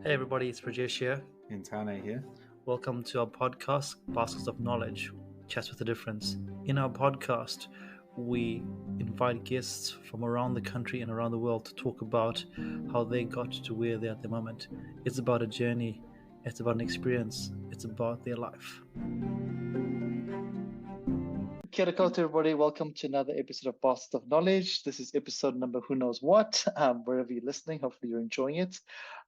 Hey everybody, it's Rajesh here. And Tane here. Welcome to our podcast, Baskets of Knowledge, Chats with a Difference. In our podcast, we invite guests from around the country and around the world to talk about how they got to where they're at the moment. It's about a journey, it's about an experience, it's about their life. Kia ora koutou, everybody. Welcome to another episode of Baskets of Knowledge. This is episode number who knows what. Wherever you're listening, hopefully you're enjoying it.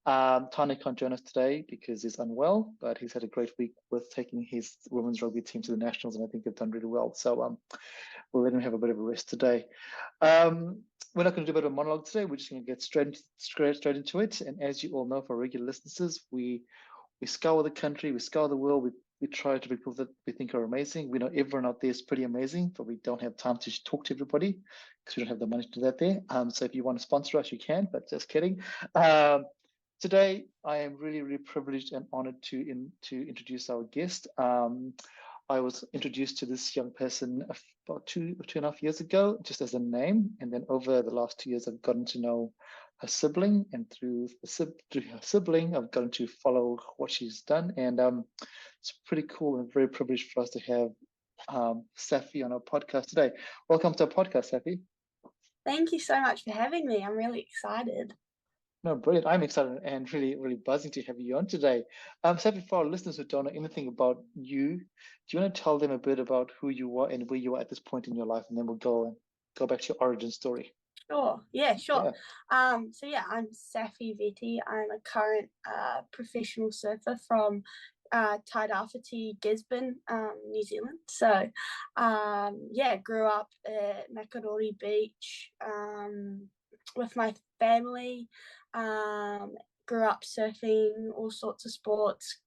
Tane can't join us today because he's unwell, but he's had a great week with taking his women's rugby team to the nationals, and I think they've done really well. So we'll let him have a bit of a rest today. We're not going to do a bit of a monologue today. We're just going to get straight into it. And as you all know, for regular listeners, we scour the country, we scour the world, we try to be people that we think are amazing. We know everyone out there is pretty amazing, but we don't have time to talk to everybody because we don't have the money to do that there. So if you want to sponsor us, you can, but just kidding. Today, I am really, really privileged and honored to introduce our guest. I was introduced to this young person about two and a half years ago, just as a name. And then over the last 2 years, I've gotten to know her sibling. And through her sibling, I've gotten to follow what she's done. And it's pretty cool and very privileged for us to have Saffi on our podcast today. Welcome to our podcast, Saffi. Thank you so much for having me. I'm really excited. No, brilliant. I'm excited and really, really buzzing to have you on today. Saffi, for our listeners who don't know anything about you, do you want to tell them a bit about who you are and where you are at this point in your life, and then we'll go back to your origin story. Sure. Yeah. I'm Saffi Vette. I'm a current professional surfer from Tairāwhiti, Gisborne, New Zealand. So, grew up at Makorori Beach with my family. Grew up surfing all sorts of sports.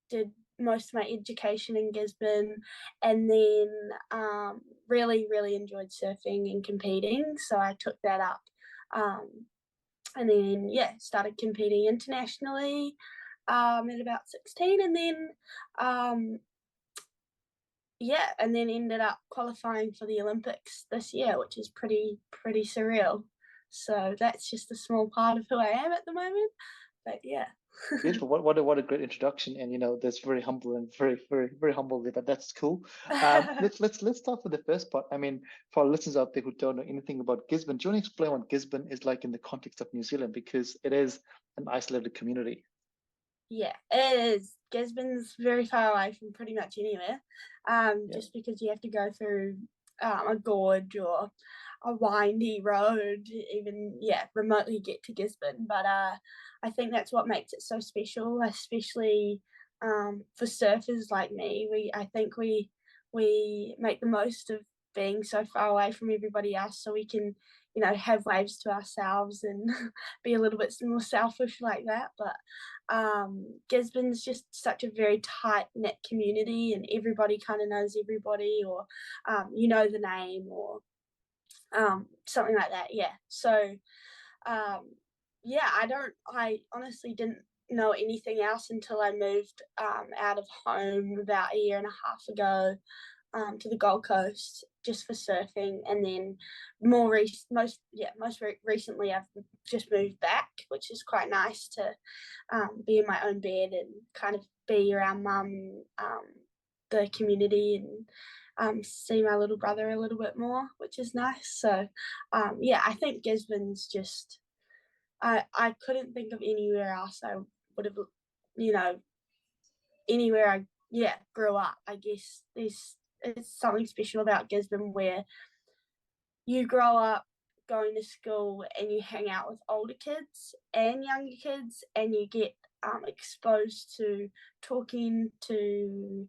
Did most of my education in Gisborne, and then really, really enjoyed surfing and competing. So I took that up, and then started competing internationally at about 16, and then and then ended up qualifying for the Olympics this year, which is pretty surreal. So that's just a small part of who I am at the moment. But yeah. Beautiful. What a great introduction. And that's very humble and very, very, very humble there, but that's cool. Let's start with the first part. I mean, for our listeners out there who don't know anything about Gisborne, do you want to explain what Gisborne is like in the context of New Zealand? Because it is an isolated community. Yeah, it is. Gisborne's very far away from pretty much anywhere. Just because you have to go through a gorge or a windy road, even remotely get to Gisborne. But I think that's what makes it so special, especially for surfers like me. I think we make the most of being so far away from everybody else, so we can have waves to ourselves and be a little bit more selfish like that. But Gisborne's just such a very tight knit community, and everybody kind of knows everybody, or the name, or something like that. So I honestly didn't know anything else until I moved out of home about a year and a half ago to the Gold Coast just for surfing, and then most recently I've just moved back, which is quite nice to be in my own bed and kind of be around mum, the community, and see my little brother a little bit more, which is nice. So I think Gisborne's just I couldn't think of anywhere else I would have anywhere I grew up. I guess it's something special about Gisborne where you grow up going to school and you hang out with older kids and younger kids, and you get exposed to talking to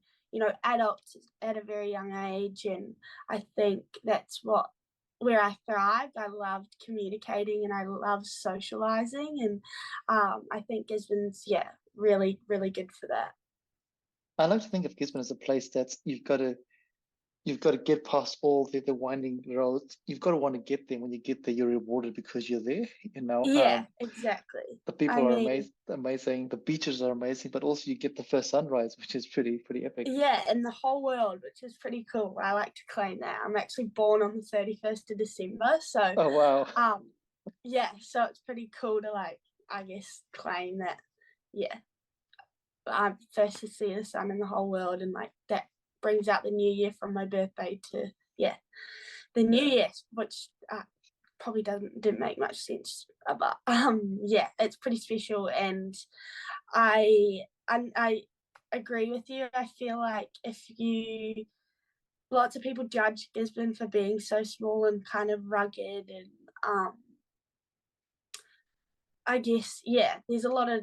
adults at a very young age. And I think that's where I thrived. I loved communicating and I love socializing, and I think Gisborne's really, really good for that. I like to think of Gisborne as a place that you've got to get past all the winding roads. You've got to want to get there. When you get there, you're rewarded because you're there. Exactly. The people are amazing. The beaches are amazing, but also you get the first sunrise, which is pretty epic. Yeah, in the whole world, which is pretty cool. I like to claim that. I'm actually born on the 31st of December, so oh wow. So it's pretty cool to I guess, claim that, I'm first to see the sun in the whole world, and like that brings out the new year from my birthday to the new year, which probably didn't make much sense, but it's pretty special, and I agree with you. I feel like lots of people judge Gisborne for being so small and kind of rugged, and I guess there's a lot of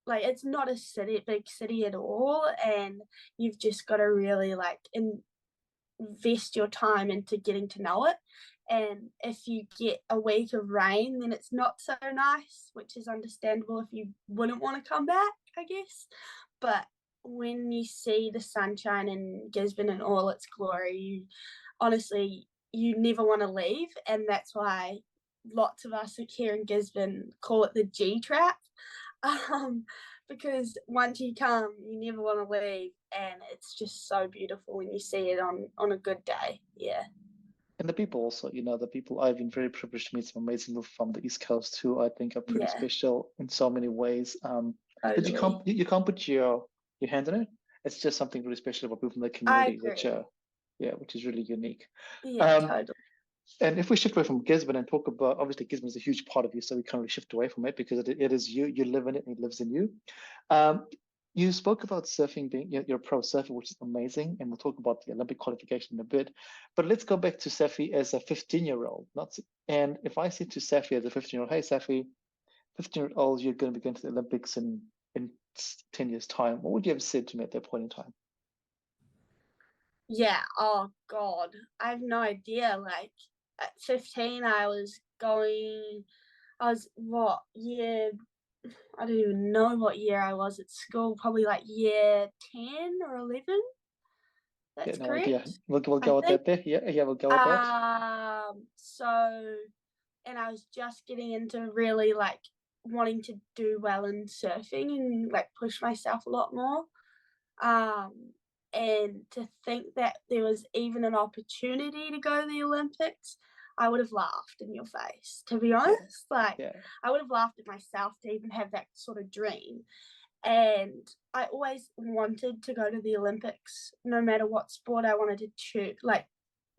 like, it's not a big city at all, and you've just got to really like invest your time into getting to know it. And if you get a week of rain, then it's not so nice, which is understandable if you wouldn't want to come back, I guess. But when you see the sunshine in Gisborne in all its glory, honestly, you never want to leave. And that's why lots of us here in Gisborne call it the G trap. Because once you come, you never want to leave, and it's just so beautiful when you see it on a good day. Yeah. And the people also, the people, I've been very privileged to meet some amazing people from the East Coast who I think are pretty special in so many ways. But Totally. you can't put your hand in it. It's just something really special about people from the I community, agree. which is really unique. Yeah, totally. And if we shift away from Gisborne and talk about, obviously Gisborne is a huge part of you, so we can't really shift away from it because it is you. You live in it, and it lives in you. You spoke about surfing being you're a pro surfer, which is amazing, and we'll talk about the Olympic qualification in a bit. But let's go back to Saffi as a 15-year-old. And if I say to Saffi as a 15-year-old, hey Saffi, 15-year-old, you're going to be going to the Olympics in 10 years' time, what would you have said to me at that point in time? Yeah. Oh God, I have no idea. Like at 15, I was what year? I don't even know what year I was at school. Probably like year 10 or 11. Yeah, That's no idea. correct, We'll I go with think. that there. Yeah, we'll go with that. So, and I was just getting into really like wanting to do well in surfing and like push myself a lot more. And to think that there was even an opportunity to go to the Olympics, I would have laughed in your face, to be Yeah, honest. Like, yeah. I would have laughed at myself to even have that sort of dream. And I always wanted to go to the Olympics, no matter what sport I wanted to choose, like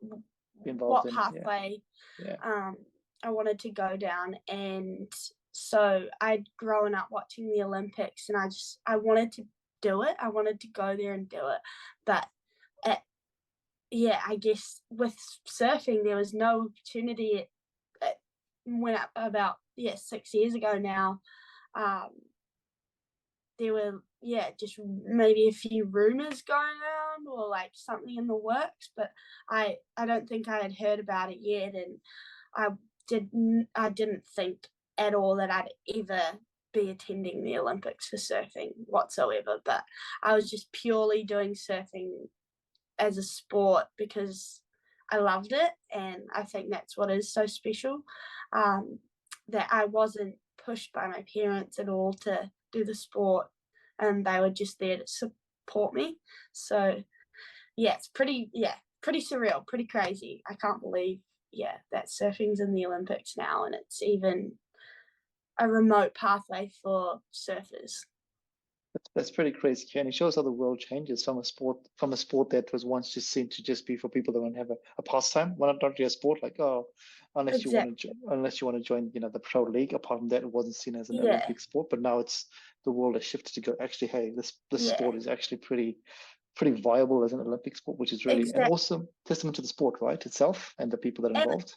Be involved what in. pathway Yeah. I wanted to go down. And so I'd grown up watching the Olympics, and I wanted to do it. I wanted to go there and do it. But I guess with surfing, there was no opportunity. It went up about 6 years ago now. There were just maybe a few rumors going around or like something in the works, but I don't think I had heard about it yet, and I didn't think at all that I'd ever be attending the Olympics for surfing whatsoever. But I was just purely doing surfing as a sport because I loved it, and I think that's what is so special. That I wasn't pushed by my parents at all to do the sport, and they were just there to support me. So it's pretty surreal, pretty crazy. I can't believe that surfing's in the Olympics now, and it's even a remote pathway for surfers. That's pretty crazy, and it shows how the world changes from a sport that was once just seen to just be for people that want to have a pastime. Well, not really a sport, like unless you want Exactly. to join the pro league. Apart from that, it wasn't seen as an Yeah. Olympic sport. But now the world has shifted to go. Actually, hey, this Yeah. sport is actually pretty viable as an Olympic sport, which is really an awesome testament to the sport, right, itself and the people that are involved.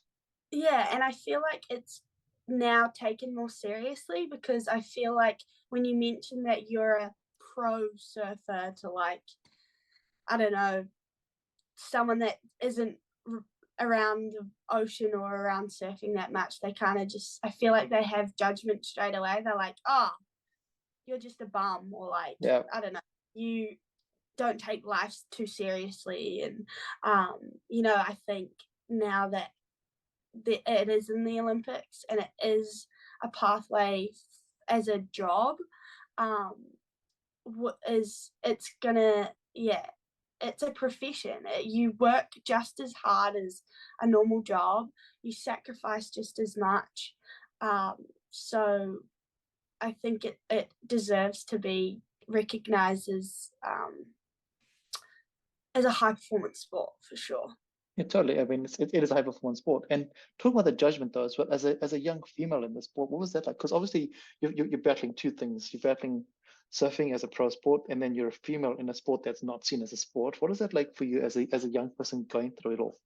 And I feel like it's now taken more seriously, because I feel like when you mention that you're a pro surfer to, like, I don't know, someone that isn't around the ocean or around surfing that much, they kind of just, I feel like they have judgment straight away. They're like, oh, you're just a bum, or like, I don't know, you don't take life too seriously. And I think now that it is in the Olympics and it is a pathway as a job, it's gonna it's a profession. You work just as hard as a normal job. You sacrifice just as much. So I think it deserves to be recognised as a high performance sport for sure. Yeah, totally. I mean, it is a high performance sport. And talking about the judgment though, as well as a young female in the sport, what was that like? Because obviously you're battling two things. You're battling surfing as a pro sport, and then you're a female in a sport that's not seen as a sport. What is that like for you as a young person going through it all?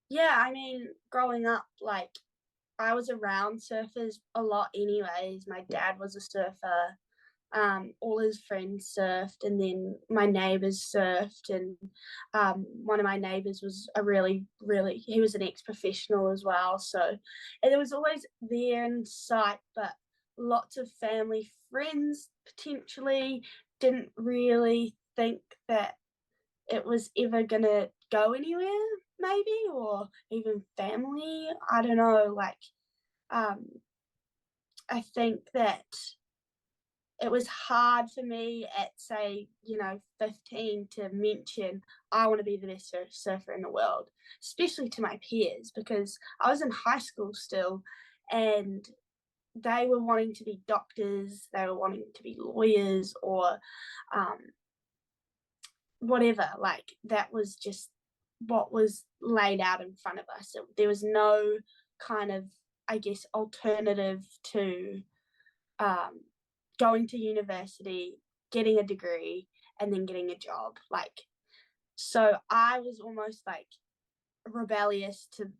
Yeah, I mean, growing up, like I was around surfers a lot anyways. My Yeah. dad was a surfer. All his friends surfed, and then my neighbors surfed, and one of my neighbors was he was an ex-professional as well. So and it was always there in sight, but lots of family friends potentially didn't really think that it was ever gonna go anywhere, maybe, or even family. I don't know, like um, I think that it was hard for me at say 15 to mention I want to be the best surfer in the world, especially to my peers, because I was in high school still, and they were wanting to be doctors, they were wanting to be lawyers, or um, whatever. Like that was just what was laid out in front of us. There was no kind of, I guess, alternative to um, going to university, getting a degree, and then getting a job. Like, so I was almost like rebellious to,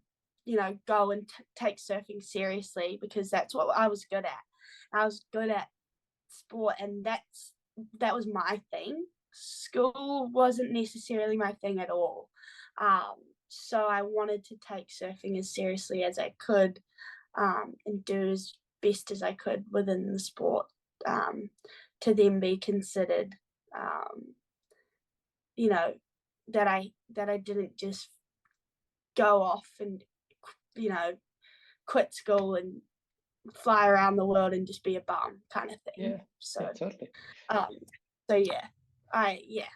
go and take surfing seriously, because that's what I was good at. I was good at sport, and that was my thing. School wasn't necessarily my thing at all. So I wanted to take surfing as seriously as I could, and do as best as I could within the sport, to then be considered, you know, that I didn't just go off and you know quit school and fly around the world and just be a bum kind of thing. Yeah, So, yeah, totally. um, so yeah, yeah.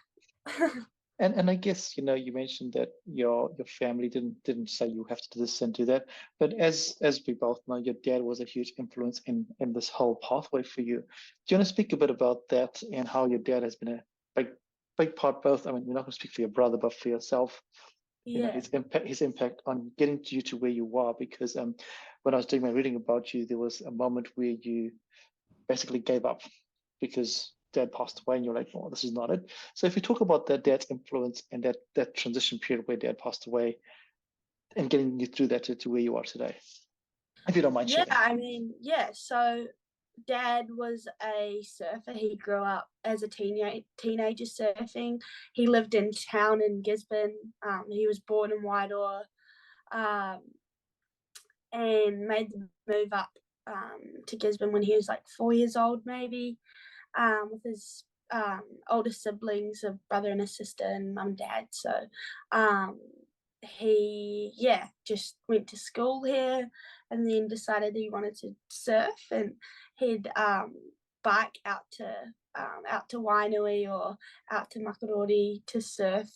And I guess you mentioned that your family didn't say you have to do this and do that, but as we both know, your dad was a huge influence in this whole pathway for you. Do you want to speak a bit about that and how your dad has been a big part both? I mean, you're not going to speak for your brother, but for yourself, Yeah. his impact on getting you to where you are. Because when I was doing my reading about you, there was a moment where you basically gave up because dad passed away and you're like, oh, this is not it. So if you talk about that dad's influence and that transition period where dad passed away and getting you through that to where you are today, if you don't mind Yeah, sharing. I mean, yeah. So dad was a surfer. He grew up as a teenager surfing. He lived in town in Gisborne. He was born in Wairoa, um, and made the move up to Gisborne when he was like 4 years old, maybe, with his older siblings, a brother and a sister, and mum and dad. So um, he, yeah, just went to school here, and then decided he wanted to surf, and he'd bike out to Wainui or out to Makorori to surf,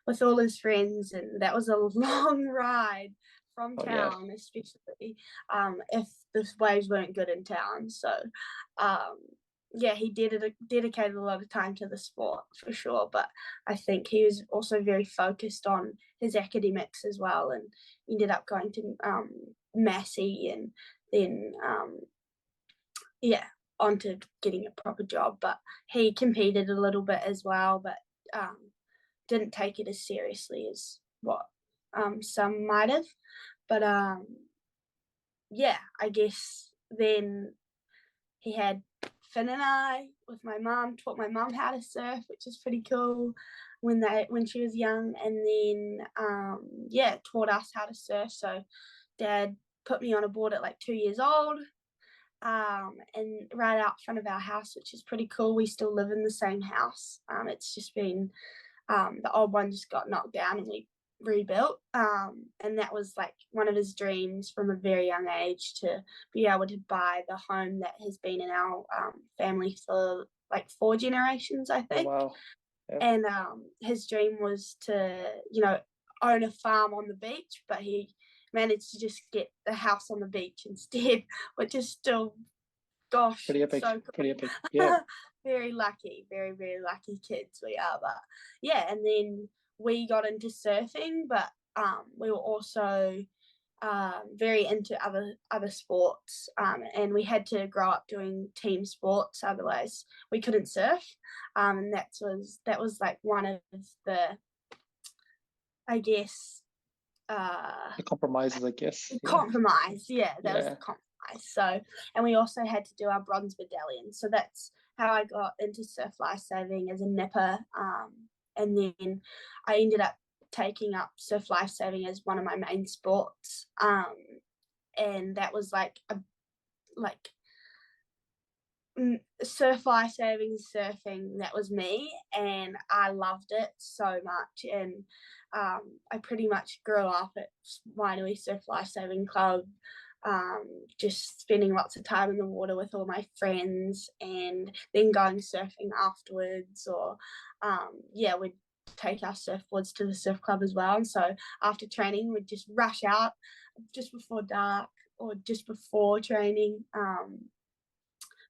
with all his friends, and that was a long ride from Oh yeah. town, especially if the waves weren't good in town. So, um, yeah, he dedicated a lot of time to the sport for sure. But I think he was also very focused on his academics as well, and ended up going to Massey, and then yeah, onto getting a proper job. But he competed a little bit as well, but um, didn't take it as seriously as what some might have. But yeah, I guess then he had Finn and I with my mum, taught my mum how to surf, which is pretty cool when she was young, and then yeah, taught us how to surf. So dad put me on a board at like 2 years old, and right out front of our house, which is pretty cool. We still live in the same house. It's just been the old one just got knocked down and we rebuilt. And that was like one of his dreams from a very young age, to be able to buy the home that has been in our family for like 4 generations, I Oh think. wow. Yeah. And his dream was to, own a farm on the beach, but he managed to just get the house on the beach instead, which is still Gosh, Pretty epic. so cool. Pretty epic. Yeah. Very lucky, very, very lucky kids we are. But yeah, and then we got into surfing, but we were also very into other sports, and we had to grow up doing team sports, otherwise we couldn't surf. And that was like one of the, I guess, The compromises, I guess. compromise. Yeah, that was Yeah. the compromise. So, and we also had to do our bronze medallion. So that's how I got into surf lifesaving as a nipper. And then I ended up taking up surf lifesaving as one of my main sports. And that was like surf lifesaving, surfing, that was me, and I loved it so much. And I pretty much grew up at Wainui Surf Lifesaving Club, just spending lots of time in the water with all my friends, and then going surfing afterwards. Or we'd take our surfboards to the surf club as well. And so after training, we'd just rush out just before dark or just before training.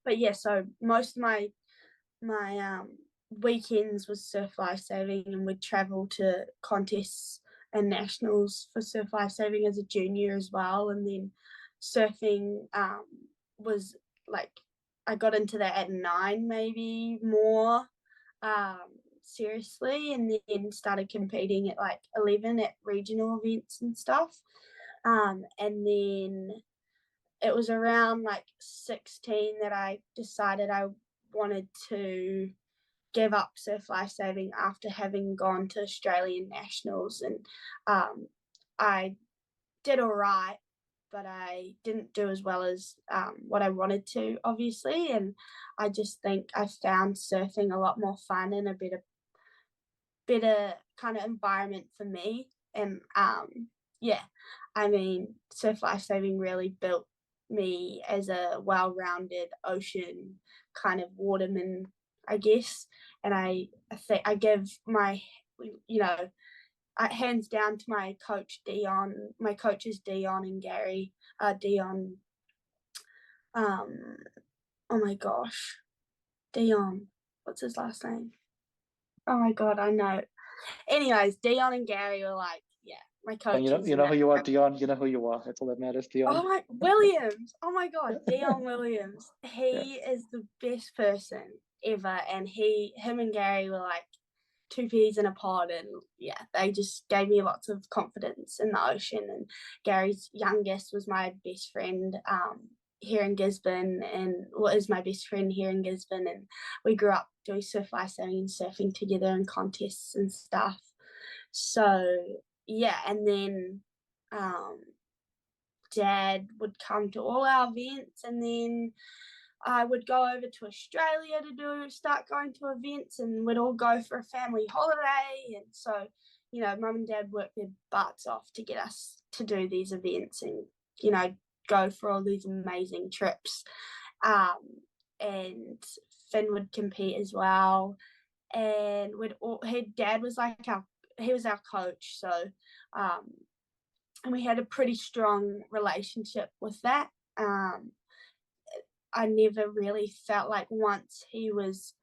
But yeah, so most of my weekends was surf lifesaving, and we'd travel to contests and nationals for surf lifesaving as a junior as well. And then surfing was like, I got into that at 9, maybe more seriously, and then started competing at like 11 at regional events and stuff. And then it was around like 16 that I decided I wanted to give up surf lifesaving after having gone to Australian nationals. And I did all right, but I didn't do as well as what I wanted to, obviously. And I just think I found surfing a lot more fun and a better kind of environment for me. And I mean, surf lifesaving really built me as a well-rounded ocean kind of waterman, I guess. And I think I give my, hands down to my coach Dion, my coaches Dion and Gary. Dion, oh my gosh, Dion, what's his last name? Oh my god, I know. Anyways, Dion and Gary were like, yeah, my coaches. And you know who you are, Dion. You know who you are. That's all that matters, Dion. Oh my, Williams. Oh my god, Dion Williams. He is the best person ever, and him and Gary were like two peas in a pod, and yeah, they just gave me lots of confidence in the ocean. And Gary's youngest was my best friend here in Gisborne, and is my best friend here in Gisborne, and we grew up doing surf lifesaving and surfing together in contests and stuff. So yeah, and then Dad would come to all our events, and then I would go over to Australia to start going to events, and we'd all go for a family holiday. And so, Mum and Dad worked their butts off to get us to do these events and, go for all these amazing trips. And Finn would compete as well. And Dad was he was our coach. So, and we had a pretty strong relationship with that. I never really felt like once he was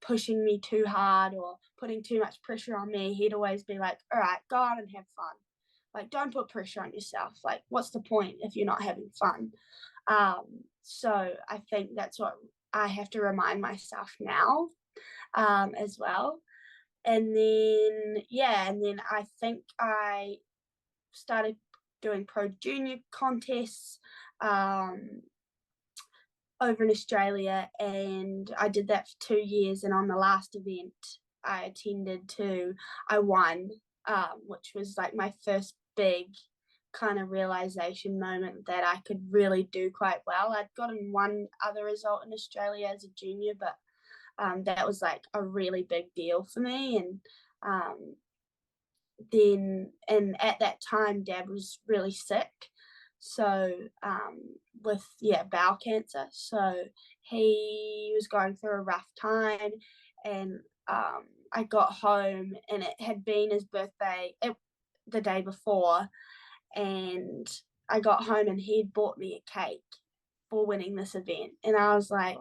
pushing me too hard or putting too much pressure on me. He'd always be like, all right, go out and have fun. Like, don't put pressure on yourself. Like, what's the point if you're not having fun? So I think that's what I have to remind myself now as well. And then I think I started doing pro junior contests over in Australia, and I did that for 2 years. And on the last event I attended to, I won, which was like my first big kind of realization moment that I could really do quite well. I'd gotten one other result in Australia as a junior, but that was like a really big deal for me. And at that time Dad was really sick, so with bowel cancer, so he was going through a rough time. And I got home, and it had been his birthday the day before, and I got home and he had bought me a cake for winning this event. And I was like,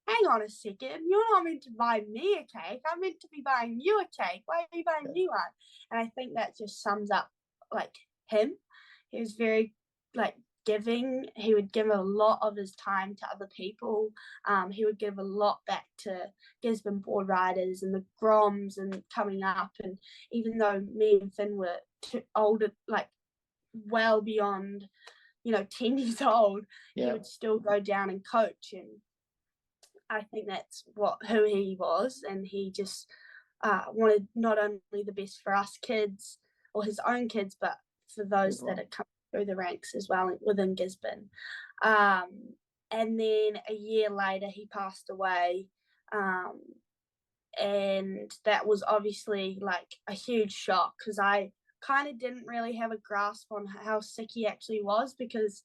hang on a second, you're not meant to buy me a cake. I'm meant to be buying you a cake. Why are you buying me one? And I think that just sums up like him. He was very like giving. He would give a lot of his time to other people. He would give a lot back to Gisborne board riders and the Groms and coming up. And even though me and Finn were too older, like well beyond, 10 years old, he would still go down and coach. And I think that's who he was. And he just wanted not only the best for us kids or his own kids, but for those that had come through the ranks as well within Gisborne. And then a year later, he passed away. And that was obviously like a huge shock, because I kind of didn't really have a grasp on how sick he actually was, because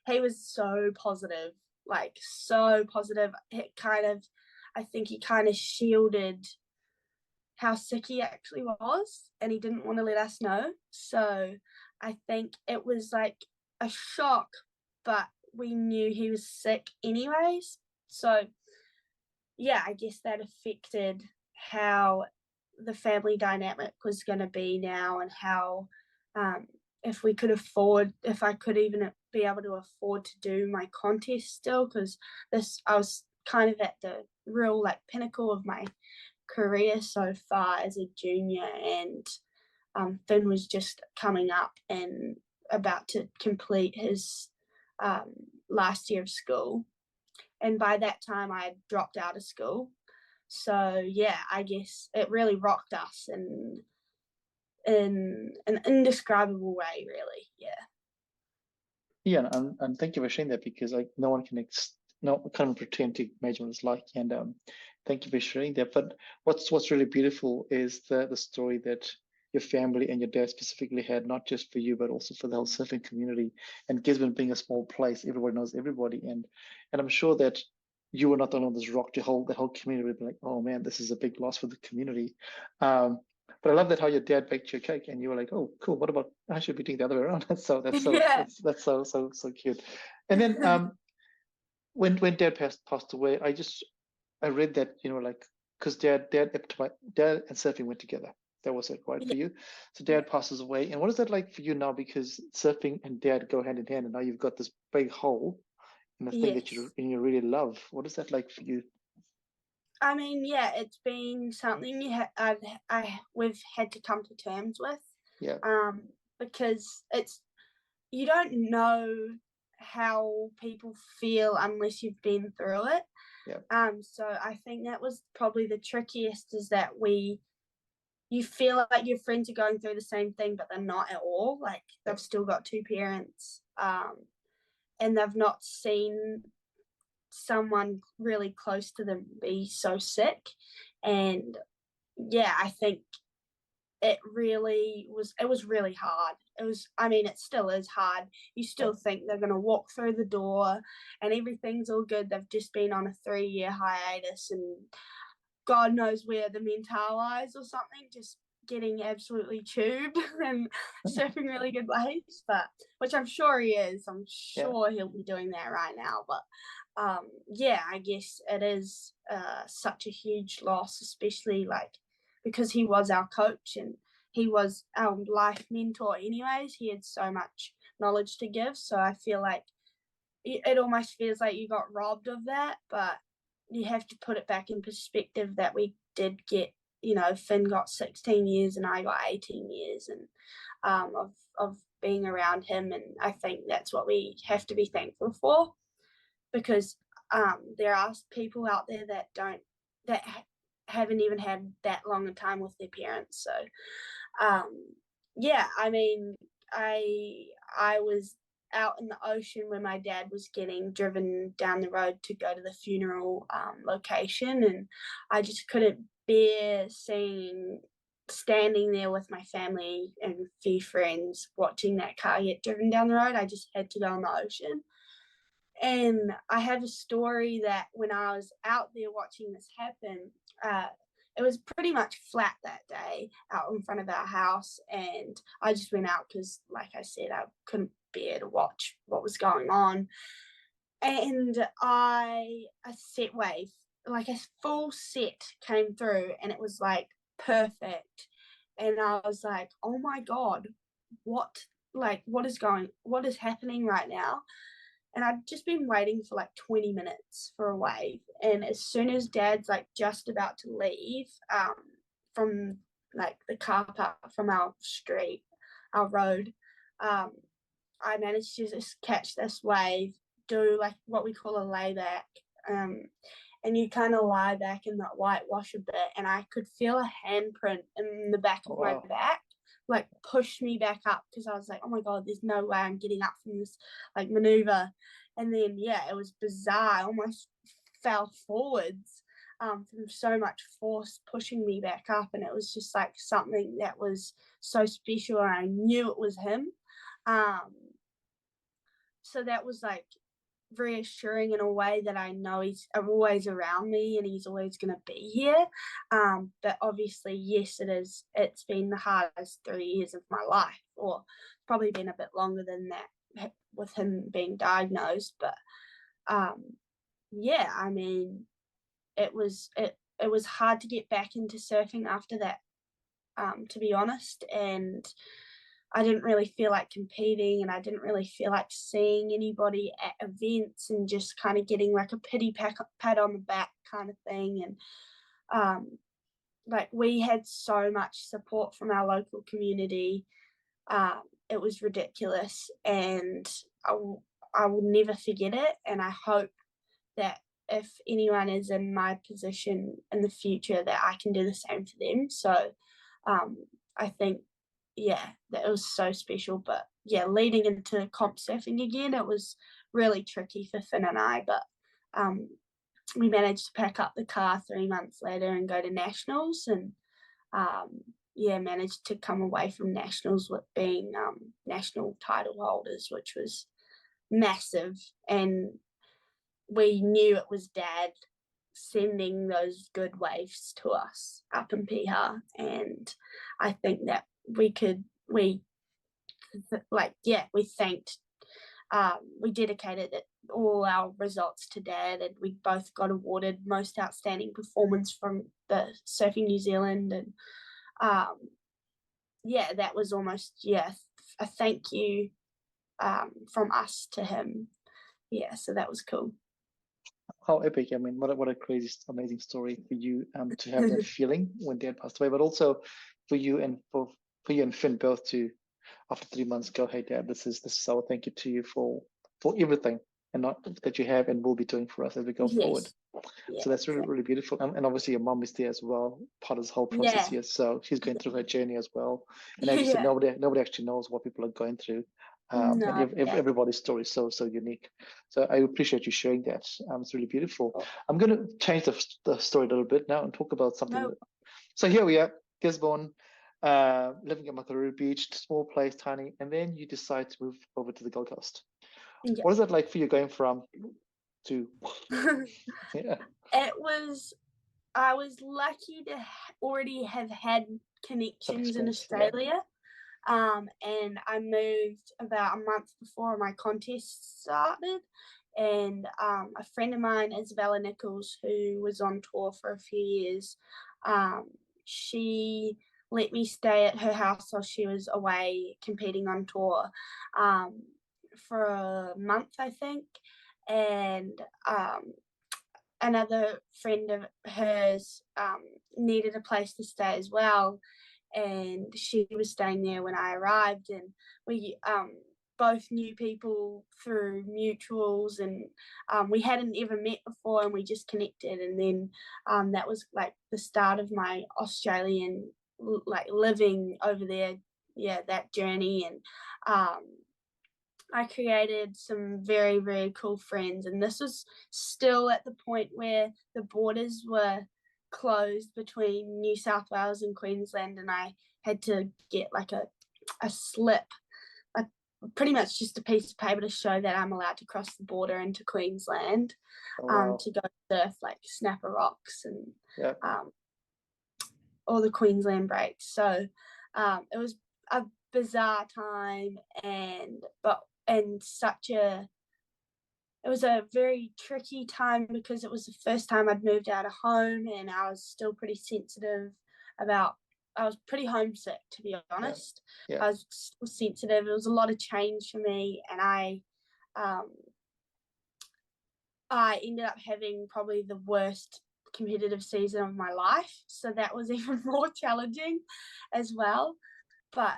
he was so positive, like so positive. I think he kind of shielded how sick he actually was, and he didn't want to let us know. So I think it was like a shock, but we knew he was sick anyways. So yeah, I guess that affected how the family dynamic was going to be now, and how if I could even be able to afford to do my contest still, because I was kind of at the real like pinnacle of my career so far as a junior, and Finn was just coming up and about to complete his last year of school, and by that time I had dropped out of school. So yeah, I guess it really rocked us in an indescribable way, really. Yeah, and thank you for sharing that, because like no one can can't pretend to imagine what it's like. And thank you for sharing that. But what's really beautiful is the story that your family and your dad specifically had, not just for you, but also for the whole surfing community. And Gisborne being a small place, everybody knows everybody, and I'm sure that you were not the only one that's rocked. The whole community would be like, oh man, this is a big loss for the community. But I love that how your dad baked your cake and you were like, oh, cool. What about I should be doing the other way around? So Yeah. that's so cute. And then when dad passed away, I read that, like, because dad and surfing went together. That was it, right, for you? So dad passes away. And what is that like for you now? Because surfing and dad go hand in hand, and now you've got this big hole in the thing that you really love. What is that like for you? I mean, yeah, it's been something we've had to come to terms with. Yeah. Because you don't know how people feel unless you've been through it. Yeah. So I think that was probably the trickiest, is that you feel like your friends are going through the same thing, but they're not at all. Like they've still got two parents, and they've not seen someone really close to them be so sick. And yeah, I think it was really hard. It still is hard. You still think they're going to walk through the door and everything's all good. They've just been on a 3-year hiatus, and God knows where the mental is or something, just getting absolutely tubed and surfing really good waves, but which I'm sure he is. I'm sure he'll be doing that right now. But yeah, I guess it is such a huge loss, especially like because he was our coach and he was our life mentor anyways. He had so much knowledge to give, so I feel like it almost feels like you got robbed of that. But you have to put it back in perspective that we did get, Finn got 16 years and I got 18 years and of being around him, and I think that's what we have to be thankful for, because there are people out there that haven't even had that long a time with their parents. So yeah, I mean, I was out in the ocean when my dad was getting driven down the road to go to the funeral location, and I just couldn't bear standing there with my family and a few friends watching that car get driven down the road. I just had to go in the ocean. And I have a story that when I was out there watching this happen, it was pretty much flat that day out in front of our house, and I just went out because, like I said, I couldn't bear to watch what was going on. and a set wave, like a full set came through, and it was like perfect. And I was like, oh my God, what is happening right now? And I'd just been waiting for like 20 minutes for a wave. And as soon as Dad's like just about to leave from like the car park from our street, our road, I managed to just catch this wave, do like what we call a layback. And you kind of lie back in that whitewash a bit, and I could feel a handprint in the back of my back, like push me back up, because I was like, oh my God, there's no way I'm getting up from this like maneuver. And then it was bizarre. I almost fell forwards from so much force pushing me back up, and it was just like something that was so special, and I knew it was him. So that was like reassuring in a way that I know he's always around me and he's always going to be here. But obviously, yes, it's been the hardest 3 years of my life, or probably been a bit longer than that with him being diagnosed. But I mean, it was hard to get back into surfing after that, to be honest. And I didn't really feel like competing, and I didn't really feel like seeing anybody at events, and just kind of getting like a pity pat on the back kind of thing. And like, we had so much support from our local community. It was ridiculous, and I will never forget it. And I hope that if anyone is in my position in the future, that I can do the same for them. So I think, that it was so special. But leading into comp surfing again, it was really tricky for Finn and I, but we managed to pack up the car 3 months later and go to nationals, and managed to come away from nationals with being national title holders, which was massive. And we knew it was Dad sending those good waves to us up in Piha, and I think that we thanked, we dedicated all our results to Dad, and we both got awarded most outstanding performance from the Surfing New Zealand. And that was almost a thank you from us to him. So that was cool. How epic. I mean, what a crazy, amazing story for you to have that feeling when Dad passed away, but also for you and for you and Finn both to, after 3 months, go, hey Dad, this is our thank you to you for everything and not that you have and will be doing for us as we go forward. So that's really, really beautiful. And obviously your mom is there as well, part of this whole process here. So she's going through her journey as well. And as you said, nobody actually knows what people are going through. And everybody's story is so unique. So I appreciate you sharing that. It's really beautiful. I'm going to change the story a little bit now and talk about something. So here we are, Gisborne, living at Makorori Beach, small place, tiny, and then you decide to move over to the Gold Coast. What is that like for you going from to? I was lucky to already have had connections in Australia. And I moved about a month before my contest started, and a friend of mine, Isabella Nichols, who was on tour for a few years, she let me stay at her house while she was away competing on tour for a month, I think. And another friend of hers needed a place to stay as well, and she was staying there when I arrived, and we both knew people through mutuals, and we hadn't ever met before, and we just connected. And then that was like the start of my Australian living over there, that journey. And I created some very, very cool friends, and this was still at the point where the borders were closed between New South Wales and Queensland, and I had to get like a slip, pretty much just a piece of paper to show that I'm allowed to cross the border into Queensland to go surf like Snapper Rocks and all the Queensland breaks. So it was a bizarre time, and such a it was a very tricky time because it was the first time I'd moved out of home, and I was still pretty sensitive about. I was pretty homesick, to be honest. Yeah. I was still sensitive. It was a lot of change for me, and I ended up having probably the worst competitive season of my life. So that was even more challenging as well. But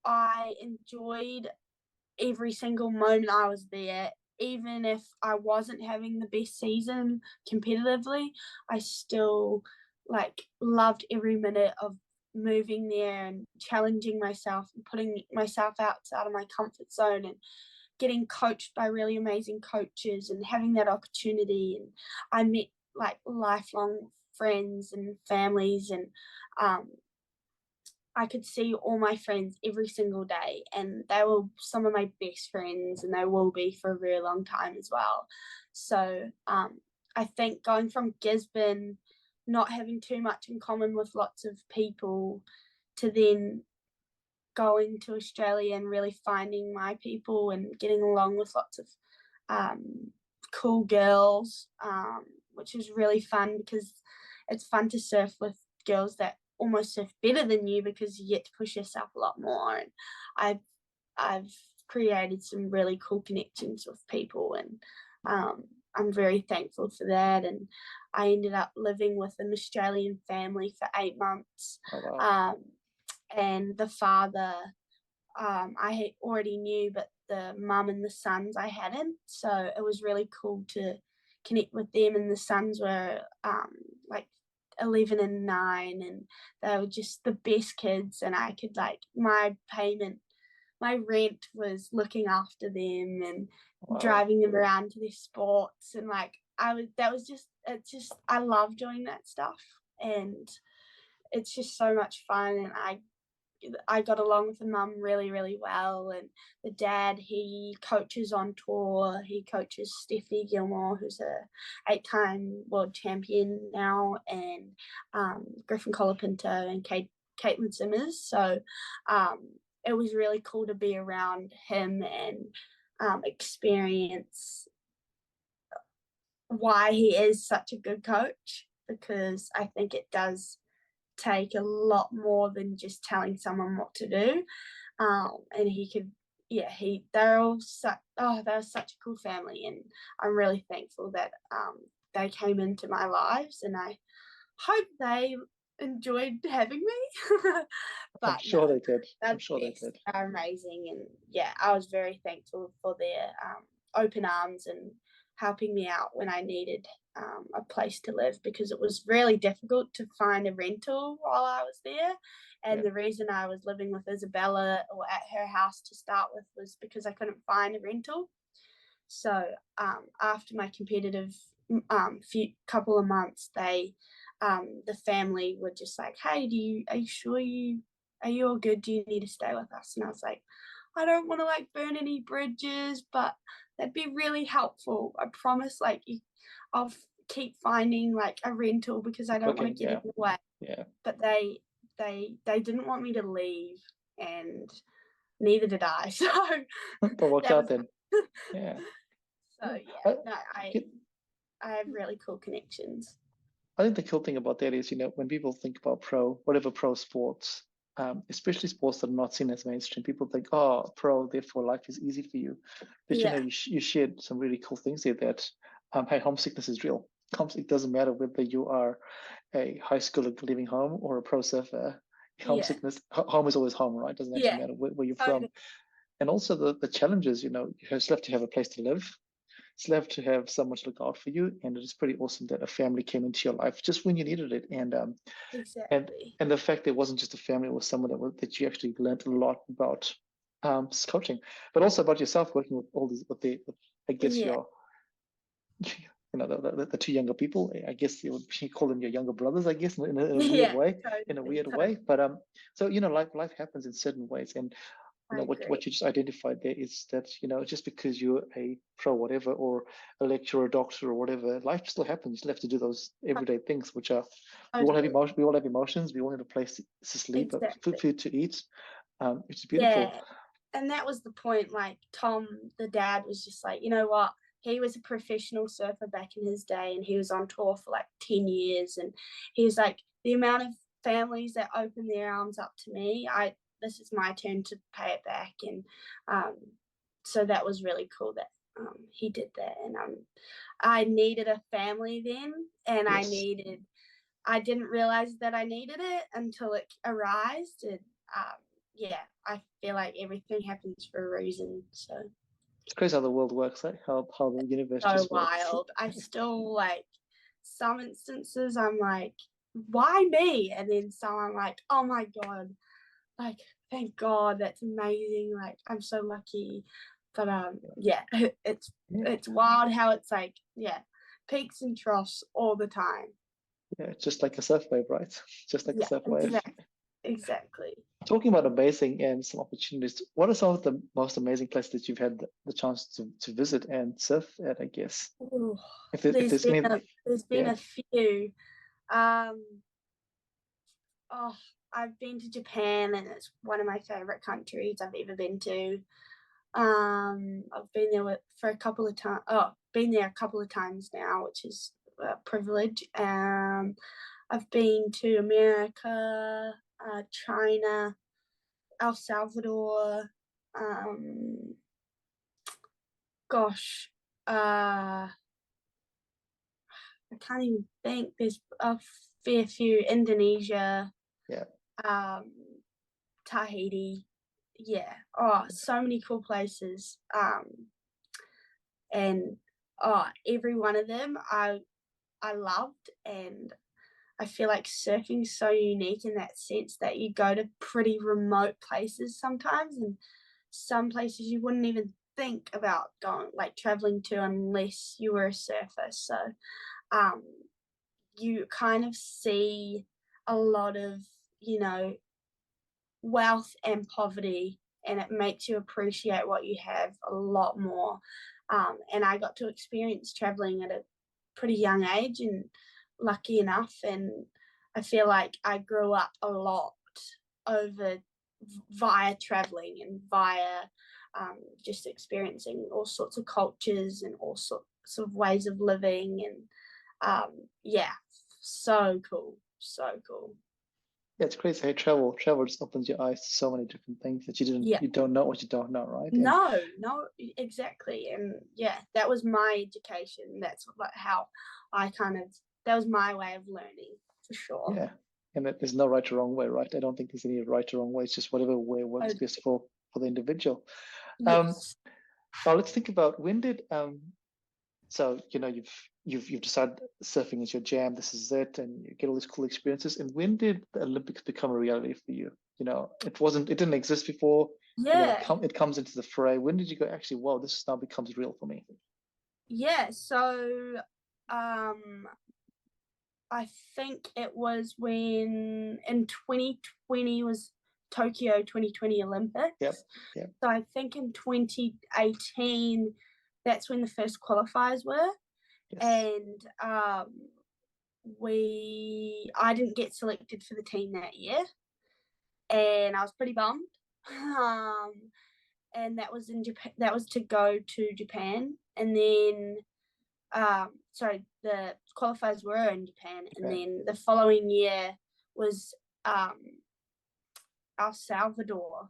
I enjoyed every single moment I was there. Even if I wasn't having the best season competitively, I still loved every minute of moving there and challenging myself and putting myself outside of my comfort zone and getting coached by really amazing coaches and having that opportunity. And I met lifelong friends and families, and I could see all my friends every single day, and they were some of my best friends, and they will be for a very long time as well. So I think going from Gisborne, not having too much in common with lots of people, to then going to Australia and really finding my people and getting along with lots of cool girls, which is really fun because it's fun to surf with girls that almost surf better than you because you get to push yourself a lot more. And I've created some really cool connections with people, and I'm very thankful for that. And I ended up living with an Australian family for 8 months. Oh, wow. And the father, I already knew, but the mum and the sons I hadn't. So it was really cool to connect with them. And the sons were 11 and 9, and they were just the best kids. And I could my rent was looking after them and driving them around to their sports. And I love doing that stuff. And it's just so much fun. And I got along with the mum really, really well. And the dad, he coaches on tour. He coaches Saffi Gilmore, who's a 8-time world champion now, and Griffin Colapinto and Caitlin Simmers. So it was really cool to be around him and experience why he is such a good coach, because I think it does take a lot more than just telling someone what to do. And he could, they're such a cool family, and I'm really thankful that they came into my lives, and I hope they enjoyed having me. But I'm sure they did. I'm sure they did. They're amazing, and I was very thankful for their open arms and helping me out when I needed a place to live, because it was really difficult to find a rental while I was there. And the reason I was living with Isabella, or at her house to start with, was because I couldn't find a rental. So after my competitive couple of months, the family were just like, "Hey, are you sure are you all good? Do you need to stay with us?" And I was like, "I don't want to burn any bridges, but that'd be really helpful. I promise, I'll keep finding a rental, because I don't want to get in the way." Yeah. But they didn't want me to leave, and neither did I. So But worked out then. Yeah. So I have really cool connections. I think the cool thing about that is, when people think about whatever pro sports, especially sports that are not seen as mainstream, people think, oh, pro, therefore life is easy for you. But you shared some really cool things there that, hey, homesickness is real. It doesn't matter whether you are a high schooler living home or a pro surfer. Homesickness, home is always home, right? It doesn't actually matter where you're from. And also the challenges, you just have to have a place to live. It's left to have someone to look out for you, and it is pretty awesome that a family came into your life just when you needed it. And exactly. And the fact that it wasn't just a family, it was someone that you actually learned a lot about coaching, but also about yourself, working with all these the two younger people. I guess you call them your younger brothers, I guess, in a weird way. Totally, in a weird way. But so life happens in certain ways. And what you just identified there is that, just because you're a pro whatever, or a lecturer, or doctor, or whatever, life still happens. You still have to do those everyday things, which are, we all have emotions, we all have a place to sleep, food to eat, which is beautiful. And that was the point. Tom, the dad, was just like, you know what, he was a professional surfer back in his day, and he was on tour for like 10 years. And he was like, the amount of families that open their arms up to me, this is my turn to pay it back. And so that was really cool that he did that. And I needed a family then, and Yes. I didn't realize that I needed it until it arose. And yeah, I feel like everything happens for a reason. So It's crazy how the world works, like how the universe so just works. wild. I still like some instances I'm like, why me? And then some I'm like, oh my God, like thank God, that's amazing. Like I'm so lucky. But yeah, it's wild how it's like, yeah, peaks and troughs all the time. Yeah, just like a surf wave, right? Just like a Yeah, surf wave. exactly. Talking about amazing and some opportunities, what are some of the most amazing places that you've had the chance to visit and surf at, I guess? Ooh, If there's any, there's been yeah, a few. Um, oh, I've been to Japan, and it's one of my favorite countries I've ever been to. I've been there for a couple of times. Oh, been there a couple of times now, which is a privilege. I've been to America, China, El Salvador. Um, gosh, I can't even think. There's a fair few. Indonesia, yeah, um, Tahiti. Yeah. Oh, so many cool places. And every one of them I loved, and I feel like surfing's so unique in that sense that you go to pretty remote places sometimes, and some places you wouldn't even think about going, like traveling to, unless you were a surfer. So um, you kind of see a lot of, wealth and poverty, and it makes you appreciate what you have a lot more. And I got to experience traveling at a pretty young age, and lucky enough, and I feel like I grew up a lot over via traveling and via just experiencing all sorts of cultures and all sorts of ways of living. And yeah, so cool, so cool. yeah. It's crazy how travel just opens your eyes to so many different things that Yeah. you don't know what you don't know, right? And No, exactly. And yeah, that was my education. That's like how that was my way of learning for sure. yeah, and there's no right or wrong way, right? I don't think there's any right or wrong way. It's just whatever way works Oh, best for the individual. Um, yes. now let's think about when did so you've decided surfing is your jam, this is it, and you get all these cool experiences. And when did the Olympics become a reality for you? It didn't exist before, and then Yeah. it comes into the fray. When did you go, actually, wow, this now becomes real for me? Yeah. So I think it was when in 2020 was Tokyo 2020 Yep, Olympics. yep, So I think in 2018, that's when the first qualifiers were. yes, And I didn't get selected for the team that year, and I was pretty bummed. Um, and that was in Japan. That was to go to Japan, and then sorry, the qualifiers were in Japan, and Japan. then the following year was El Salvador.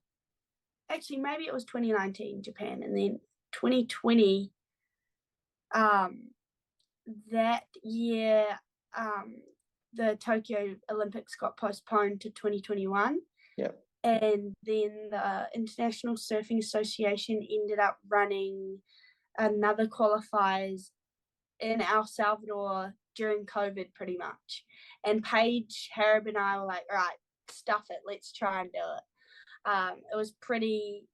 Actually, maybe it was 2019 Japan, and then 2020. Um, that year, um, the Tokyo Olympics got postponed to 2021. Yep, And then the International Surfing Association ended up running another qualifiers in El Salvador during COVID, pretty much. And Paige, Harab, and I were like, all right, stuff it, let's try and do it. It was pretty,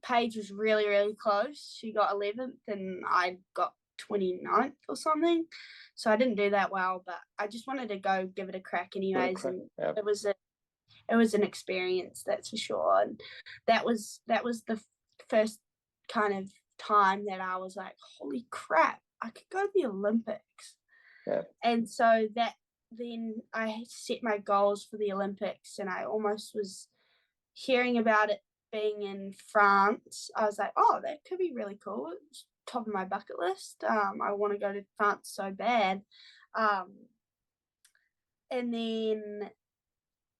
Paige was really, really close. She got 11th, and I got 29th or something. So I didn't do that well, but I just wanted to go give it a crack what a anyways. crack. And Yep. it was an experience, that's for sure. And that was the first kind of time that I was like, holy crap, I could go to the Olympics. Yep. And so that then I set my goals for the Olympics, and I almost was hearing about it being in France, I was like, oh, that could be really cool. It's top of my bucket list. I want to go to France so bad. And then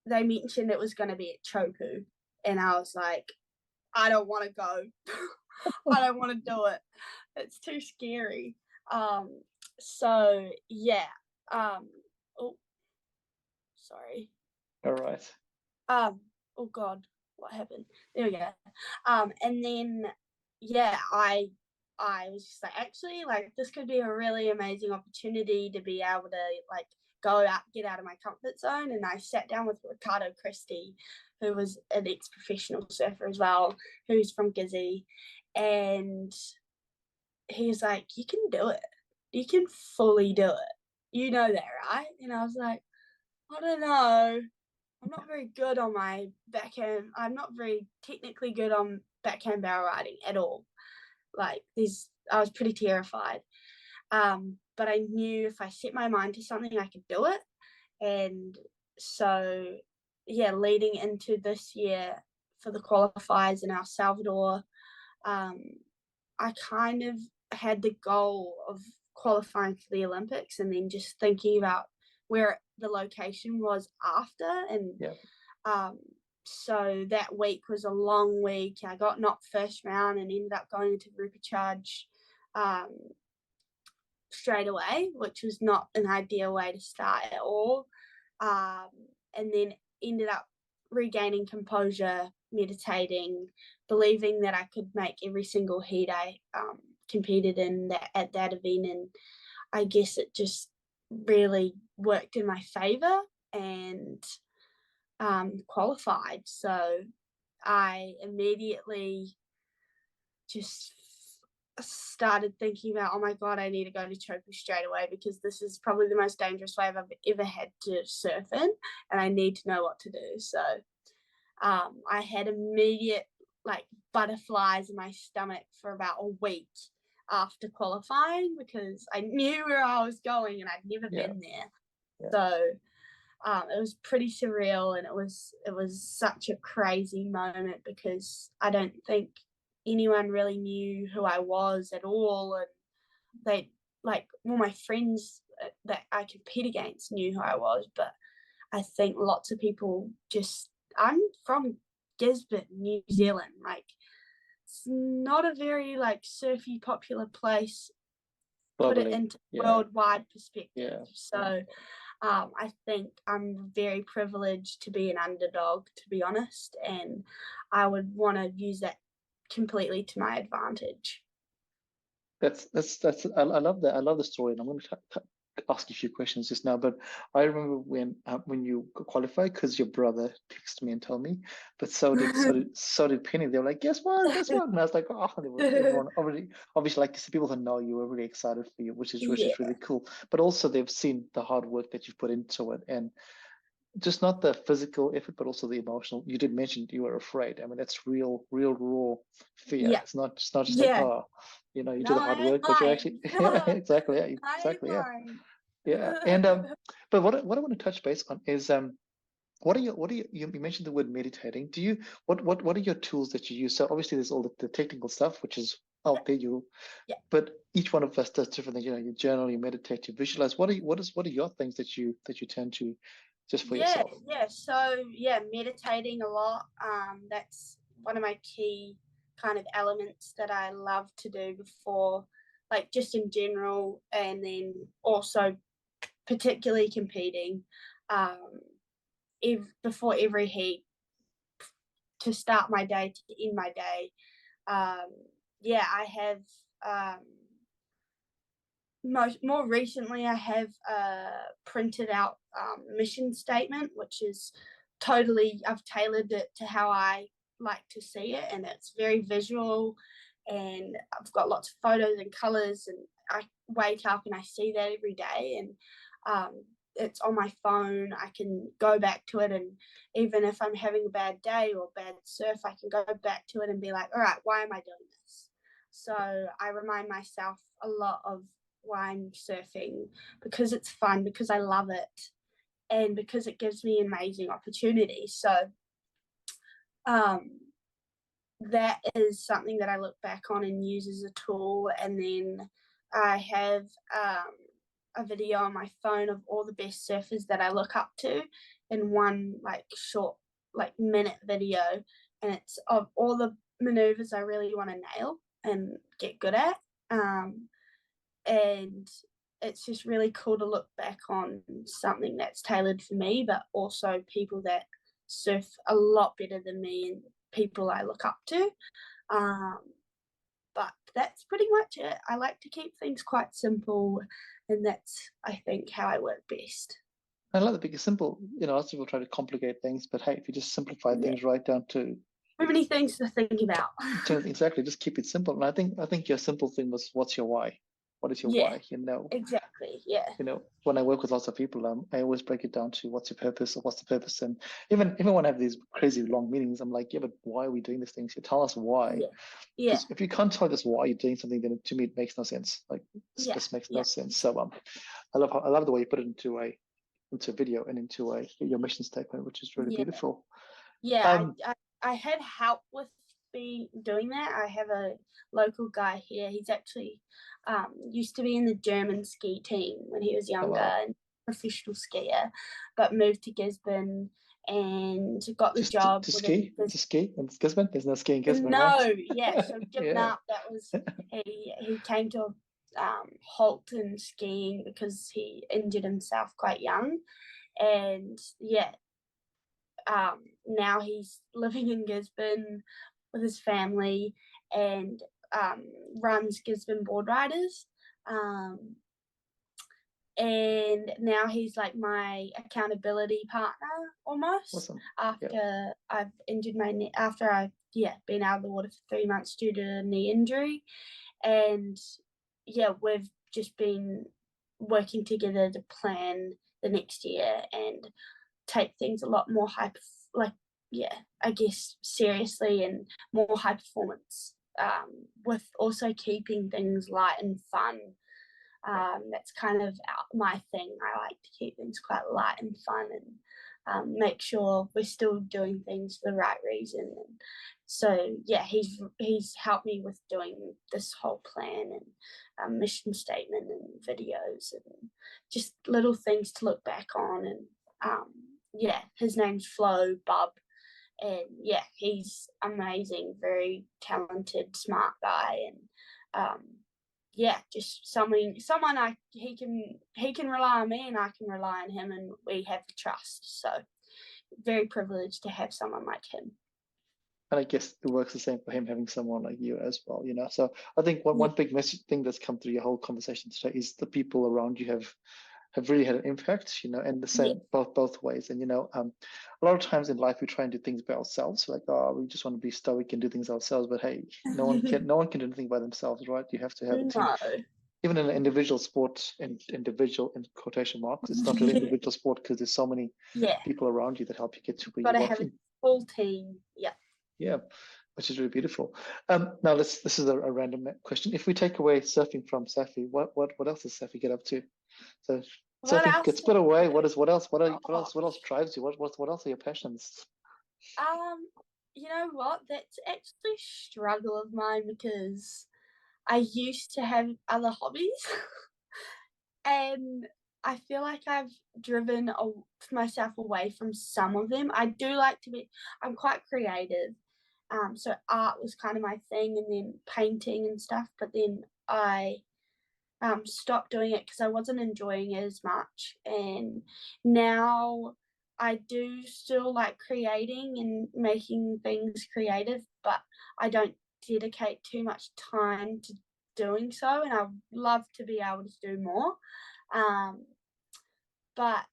they mentioned it was going to be at Chopu, and I was like, I don't want to go. I don't want to do it. It's too scary. So yeah. Oh, sorry. All right. Oh God, what happened? There we go. And then yeah, I was just like, actually, like, this could be a really amazing opportunity to be able to like go out, get out of my comfort zone. And I sat down with Ricardo Christie, who was an ex-professional surfer as well, who's from Gizzy, and he was like, you can do it. You can fully do it. You know that, right? And I was like, I don't know. I'm not very good on my backhand. I'm not very technically good on backhand barrel riding at all. Like, I was pretty terrified. But I knew if I set my mind to something, I could do it. And so, yeah, leading into this year for the qualifiers in El Salvador, I kind of had the goal of qualifying for the Olympics, and then just thinking about where the location was after. And so that week was a long week. I got knocked first round and ended up going into repechage straight away, which was not an ideal way to start at all. And then ended up regaining composure, meditating, believing that I could make every single heat I competed in at that event. And I guess it just really worked in my favor, and qualified. So I immediately just started thinking about, oh my God, I need to go to Chopu straight away, because this is probably the most dangerous wave I've ever had to surf in, and I need to know what to do. So I had immediate like butterflies in my stomach for about a week after qualifying, because I knew where I was going and I'd never been there. So it was pretty surreal, and it was such a crazy moment, because I don't think anyone really knew who I was at all. And they, like, all my friends that I compete against knew who I was, but I think lots of people I'm from Gisborne, New Zealand. Like, it's not a very like surfy popular place. Put it into worldwide perspective. So I think I'm very privileged to be an underdog, to be honest, and I would want to use that completely to my advantage. That's I love that. I love the story, and I'm going to ask you a few questions just now. But I remember when you qualified, because your brother texted me and told me, but so did Penny. They were like, guess what? And I was like, oh, everyone already, obviously, like, people who know you were really excited for you, which is really cool. But also they've seen the hard work that you've put into it, and just not the physical effort, but also the emotional. You did mention you were afraid. I mean, that's real raw fear. It's not just like, oh, you do the hard work, but you're actually exactly. And but what I want to touch base on is what are you mentioned the word meditating. Do you what are your tools that you use? So obviously there's all the technical stuff, which is out there, but each one of us does different things. You journal, you meditate, you visualize. What are your things that you tend to just for yourself? So meditating a lot. That's one of my key kind of elements that I love to do before, like, just in general, and then also particularly competing, before every heat, to start my day, to end my day. I have more recently I have printed out mission statement, which is I've tailored it to how I like to see it, and it's very visual, and I've got lots of photos and colors, and I wake up and I see that every day, and it's on my phone. I can go back to it, and even if I'm having a bad day or bad surf, I can go back to it and be like, all right, why am I doing this? So I remind myself a lot of why I'm surfing, because it's fun, because I love it, and because it gives me amazing opportunities. So that is something that I look back on and use as a tool. And then I have a video on my phone of all the best surfers that I look up to in one like short like minute video, and it's of all the maneuvers I really want to nail and get good at. And it's just really cool to look back on something that's tailored for me, but also people that surf a lot better than me and people I look up to. But that's pretty much it. I like to keep things quite simple, and that's, I think, how I work best. I like that because simple, lots of people try to complicate things, but hey, if you just simplify things right down to too many things to think about. Exactly, just keep it simple. And I think your simple thing was, what's your why? What is your why? Exactly. Yeah. When I work with lots of people, I always break it down to what's your purpose or what's the purpose. And even when I have these crazy long meetings, I'm like, yeah, but why are we doing these things? You tell us why. Yeah. If you can't tell us why you're doing something, then to me it makes no sense. Like it just makes no sense. So I love the way you put it into a video and into your mission statement, which is really beautiful. Yeah, I had help with doing that. I have a local guy here. He's actually used to be in the German ski team when he was younger, and professional skier, but moved to Gisborne and got the job to ski in Gisborne. There's no ski in Gisborne, no, right? yeah. So given up, that was he came to halt in skiing because he injured himself quite young, and now he's living in Gisborne with his family and runs Gisborne Board Riders. And now he's like my accountability partner almost. Awesome. After I've injured my knee, after I've been out of the water for 3 months due to a knee injury. And we've just been working together to plan the next year and take things a lot more I guess seriously and more high performance, with also keeping things light and fun. That's kind of my thing. I like to keep things quite light and fun and make sure we're still doing things for the right reason. And so he's helped me with doing this whole plan and mission statement and videos and just little things to look back on. And his name's Flo Bub, and he's amazing, very talented, smart guy, and just someone he can rely on me and I can rely on him, and we have the trust. So very privileged to have someone like him. And I guess it works the same for him having someone like you as well, So I think one big message thing that's come through your whole conversation today is the people around you have really had an impact, and the same both ways. And a lot of times in life we try and do things by ourselves, like we just want to be stoic and do things ourselves. But hey, no one can do anything by themselves, right? You have to have a team. Even in an individual sport, individual in quotation marks, it's not really individual sport because there's so many people around you that help you get to where you want to. Have a full team. Yeah, which is really beautiful. Now this is a random question. If we take away surfing from Saffi, what else does Saffi get up to? So surfing gets put away. What else drives you? What else are your passions? You know what? That's actually a struggle of mine because I used to have other hobbies and I feel like I've driven myself away from some of them. I do like I'm quite creative. So art was kind of my thing, and then painting and stuff. But then I stopped doing it because I wasn't enjoying it as much. And now I do still like creating and making things creative, but I don't dedicate too much time to doing so. And I would love to be able to do more. But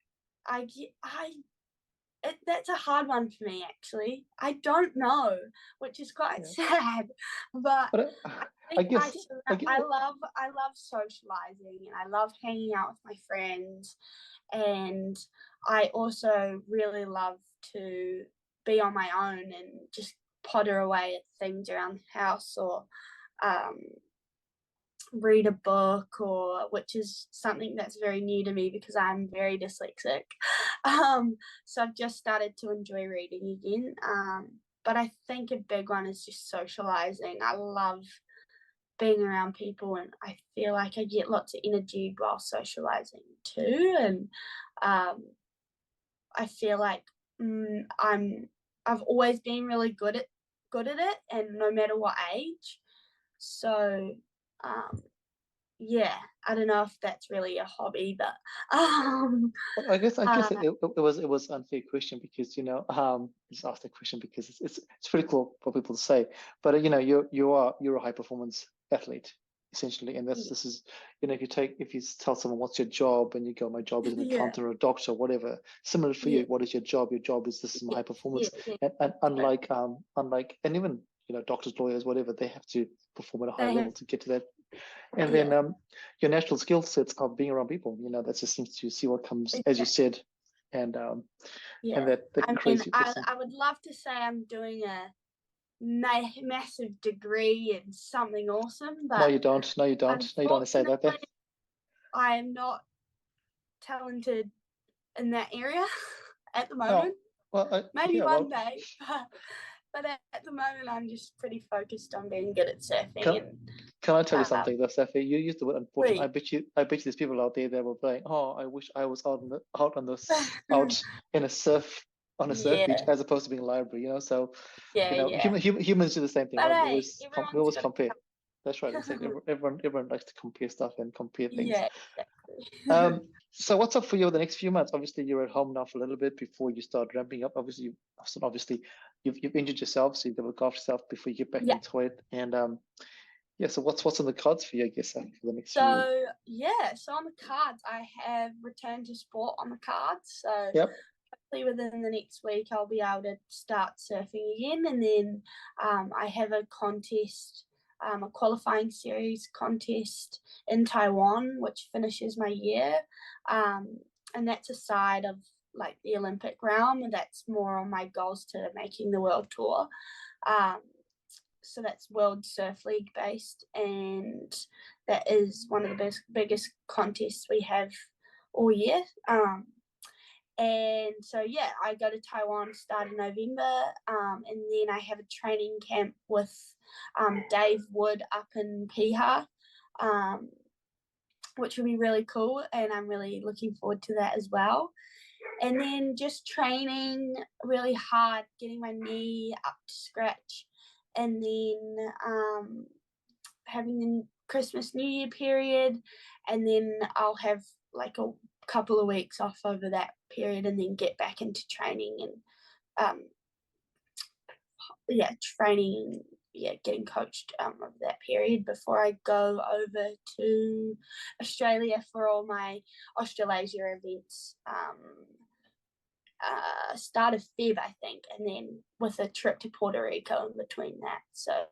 that's a hard one for me, actually. I don't know, which is quite sad. But I love socializing, and I love hanging out with my friends, and I also really love to be on my own and just potter away at things around the house, or read a book, which is something that's very new to me because I'm very dyslexic. So I've just started to enjoy reading again. But I think a big one is just socializing. I love being around people, and I feel like I get lots of energy while socializing too. And I feel like I've always been really good at it, and no matter what age. So yeah, I don't know if that's really a hobby, but Well, I guess it was an unfair question because just asked the question because it's pretty cool for people to say, but you're a high performance athlete essentially, and this is if you tell someone what's your job and you go, my job is an yeah, accountant or a doctor or whatever, similar for yeah, you, what is your job? Your job is this is my yeah, high yeah, performance, yeah. and unlike and even doctors, lawyers, whatever, they have to perform at a high They level have, to get to that. And then yeah, your natural skill sets are being around people. That just seems to see what comes, as you exactly. said, and Yeah. that I mean, crazy I, person. I would love to say I'm doing a massive degree in something awesome, No, but you don't. No, you don't. No, you don't want to say that there. unfortunately, I am not talented in that area at the Oh, moment. well, Maybe yeah, one well, day, but at the moment, I'm just pretty focused on being good at surfing. can And can I tell you um, something though, Saffi? You used the word unfortunate. please, I bet you there's people out there that were playing. Oh, I wish I was out in a surf on a surf beach yeah, as opposed to being in a library. So yeah. humans do the same thing, But right? hey, We everyone's always got to compare. That's right. Exactly. Everyone likes to compare stuff and compare things. yeah, exactly. So what's up for you the next few months? Obviously, you're at home now for a little bit before you start ramping up. Obviously, you've injured yourself, so you've got to look after yourself before you get back Yeah. into it. And yeah, so what's on the cards for you, I guess, for the next few? So yeah, so on the cards, I have return to sport on the cards. So Yep. hopefully within the next week, I'll be able to start surfing again, and then I have a contest, a qualifying series contest in Taiwan, which finishes my year, and that's a side of like the Olympic realm, and that's more on my goals to making the world tour. Um, so that's World Surf League based, and that is one of the biggest contests we have all year. And so yeah, I go to Taiwan start in November, and then I have a training camp with Dave Wood up in Piha, um, which will be really cool, and I'm really looking forward to that as well. And then just training really hard, getting my knee up to scratch, and then having the Christmas New Year period, and then I'll have like a couple of weeks off over that period, and then get back into training and training, getting coached over that period before I go over to Australia for all my Australasia events. Start of Feb, I think, and then with a trip to Puerto Rico in between that. So,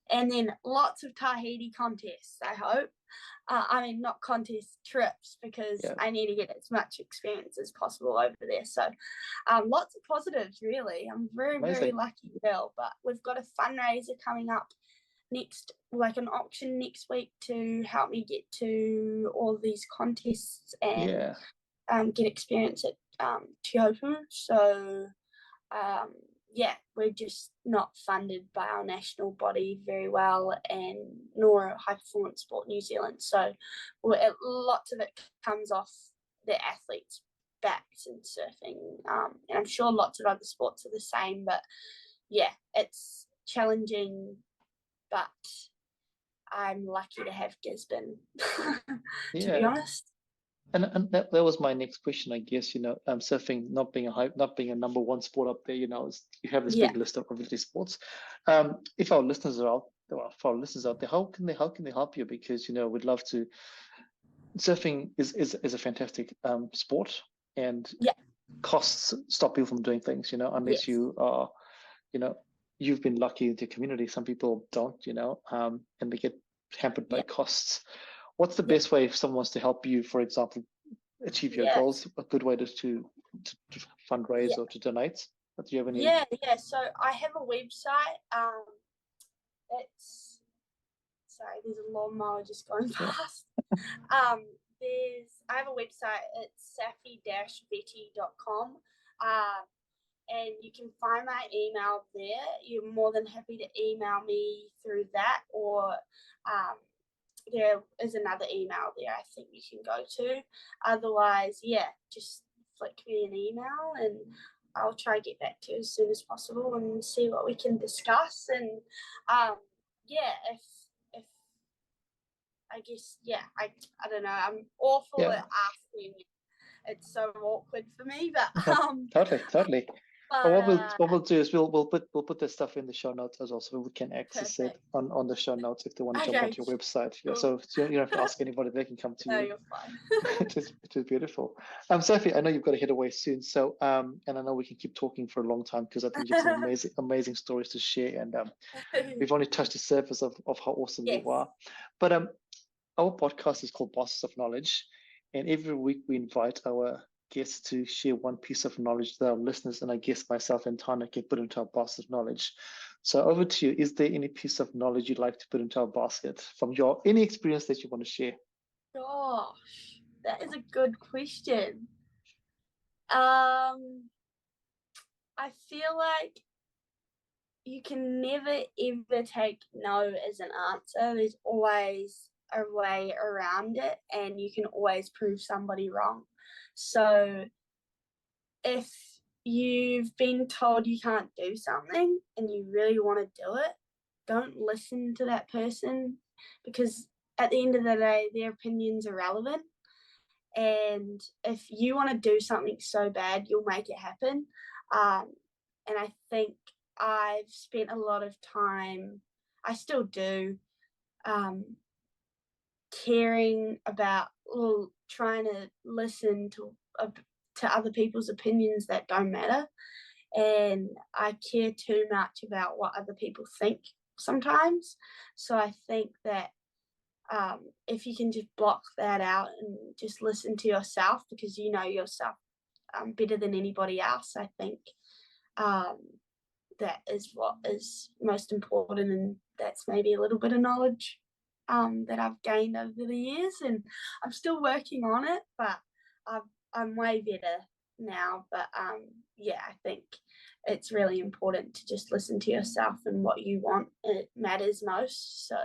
and then lots of Tahiti contests, I hope. I mean, not contest trips, because Yeah. I need to get as much experience as possible over there. So, lots of positives, really. I'm very, very Amazing. lucky still. But we've got a fundraiser coming up next, like an auction next week, to help me get to all these contests and Yeah. get experience at Teopu. So yeah, we're just not funded by our national body very well, and nor High Performance Sport New Zealand. So lots of it comes off the athletes' backs in surfing, and I'm sure lots of other sports are the same. But yeah, it's challenging, but I'm lucky to have Gisborne, to be Yeah. honest. And that was my next question, I guess. Surfing not being a number one sport up there. You have this Yeah, big list of obviously sports. If our listeners are out, well, for our listeners out there, how can they help you? Because we'd love to. Surfing is a fantastic sport, and yeah, costs stop people from doing things. Unless yes, you are, you know, you've been lucky with your community. Some people don't. And they get hampered by yeah, costs. What's the yeah, best way if someone wants to help you, for example, achieve your yeah, goals? A good way to fundraise yeah. or to donate. But do you have any? Yeah. So I have a website. It's sorry, there's a lawnmower just going Yeah. past. I have a website. It's saffi-vette.com. and you can find my email there. You're more than happy to email me through that, or there is another email there I think you can go to. Otherwise, just flick me an email and I'll try to get back to you as soon as possible and see what we can discuss. And if I guess, I don't know, I'm awful at asking. It's so awkward for me, but totally. But what we'll do is we'll put this stuff in the show notes as well, so we can access it on the show notes if they want to jump onto your website. Yeah, so you don't have to ask anybody; they can come to you. No, you're fine. It is beautiful. Saffi, I know you've got to head away soon, so and I know we can keep talking for a long time because I think you have some amazing stories to share, and we've only touched the surface of how awesome you are. But our podcast is called Bosses of Knowledge, and every week we invite our guests to share one piece of knowledge that our listeners, and I guess myself and Tana, can put into our basket of knowledge. So over to you. Is there any piece of knowledge you'd like to put into our basket from any experience that you want to share? Gosh, that is a good question. I feel like you can never ever take no as an answer. There's always a way around it, and you can always prove somebody wrong. So if you've been told you can't do something and you really want to do it, don't listen to that person, because at the end of the day, their opinion's irrelevant. And if you want to do something so bad, you'll make it happen. And I think I've spent a lot of time, I still do, caring about, trying to listen to other people's opinions that don't matter. And I care too much about what other people think sometimes. So I think that if you can just block that out and just listen to yourself, because you know yourself better than anybody else, I think that is what is most important. And that's maybe a little bit of knowledge that I've gained over the years, and I'm still working on it, but I'm way better now. But I think it's really important to just listen to yourself and what you want. It matters most. So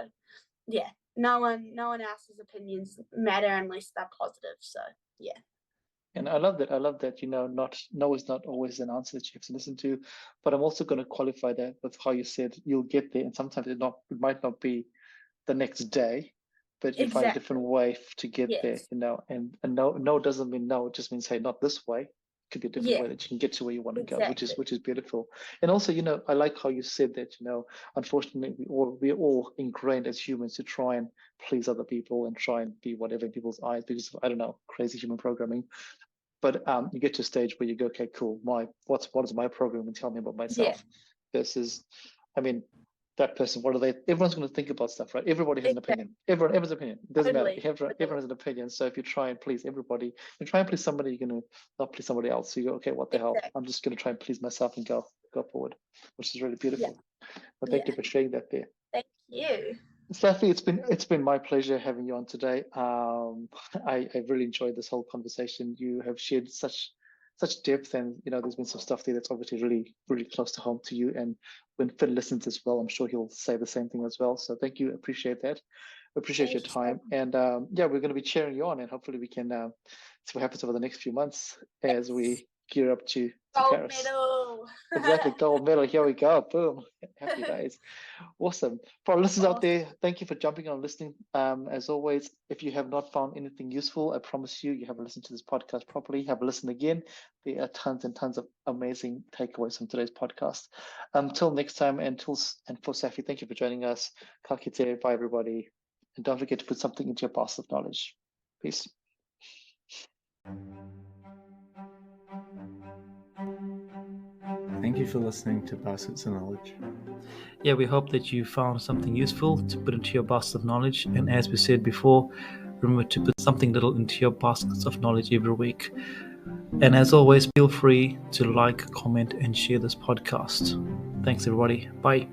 no one else's opinions matter unless they're positive. So And I love that. No is not always an answer that you have to listen to, but I'm also going to qualify that with how you said you'll get there, and sometimes it might not be the next day, but you find a different way to get there. And no doesn't mean no; it just means, hey, not this way. It could be a different way that you can get to where you want to go, which is beautiful. And also, I like how you said that. Unfortunately, we're all ingrained as humans to try and please other people and try and be whatever in people's eyes because of, I don't know, crazy human programming. But you get to a stage where you go, okay, cool. What is my program, and tell me about myself. Versus, that person, what are they? Everyone's going to think about stuff, right? Everybody has an opinion. Everyone's opinion. It doesn't matter. Everyone has an opinion. So if you try and please everybody, you try and please somebody, you're going to not please somebody else. So you go, okay, what the hell? I'm just going to try and please myself and go forward, which is really beautiful. Well, thank you for sharing that there. Thank you. Saffi, it's been my pleasure having you on today. I really enjoyed this whole conversation. You have shared such depth, and there's been some stuff there that's obviously really, really close to home to you. And when Finn listens as well, I'm sure he'll say the same thing as well. So thank you, appreciate that. Appreciate your time. And we're going to be cheering you on, and hopefully we can see what happens over the next few months as we gear up to gold Paris. Medal. Exactly, gold medal. Here we go. Boom. Happy days. Awesome. For our listeners out there, thank you for jumping on and listening. As always, if you have not found anything useful, I promise you haven't listened to this podcast properly. Have a listen again. There are tons and tons of amazing takeaways from today's podcast. Until next time, and for Saffi, thank you for joining us. Ka kite, bye everybody. And don't forget to put something into your basket of knowledge. Peace. Thank you for listening to Baskets of Knowledge. Yeah, we hope that you found something useful to put into your basket of knowledge. And as we said before, remember to put something little into your baskets of knowledge every week. And as always, feel free to like, comment, and share this podcast. Thanks, everybody. Bye.